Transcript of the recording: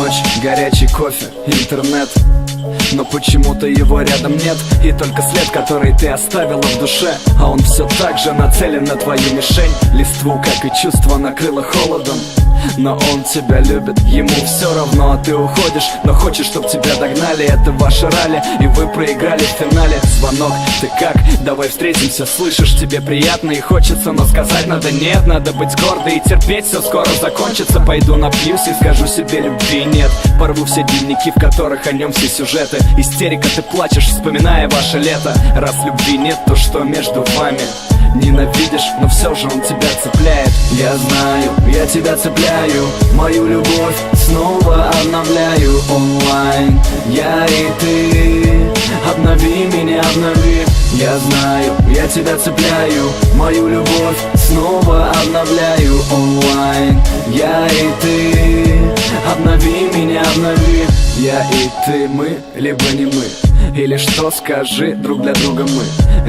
ночь, горячий кофе, интернет. Но почему-то его рядом нет. И только след, который ты оставила в душе. А он все так же нацелен на твою мишень. Листву, как и чувство, накрыло холодом. Но он тебя любит, ему все равно, а ты уходишь. Но хочешь, чтоб тебя догнали, это ваше ралли, и вы проиграли в финале. Звонок, ты как? Давай встретимся, слышишь, тебе приятно и хочется, но сказать надо нет. Надо быть гордой и терпеть, все скоро закончится. Пойду напьюсь и скажу себе любви нет. Порву все дневники, в которых о нем все сюжеты. Истерика, ты плачешь, вспоминая ваше лето. Раз любви нет, то что между вами? Ненавидишь, но все же он тебя цепляет. Я знаю, я тебя цепляю. Мою любовь снова обновляю онлайн. Я и ты, обнови меня, обнови. Я знаю, я тебя цепляю. Мою любовь снова обновляю онлайн. Я и ты, обнови меня, обнови. Я и ты, мы, либо не мы. Или что, скажи, друг для друга мы. Либо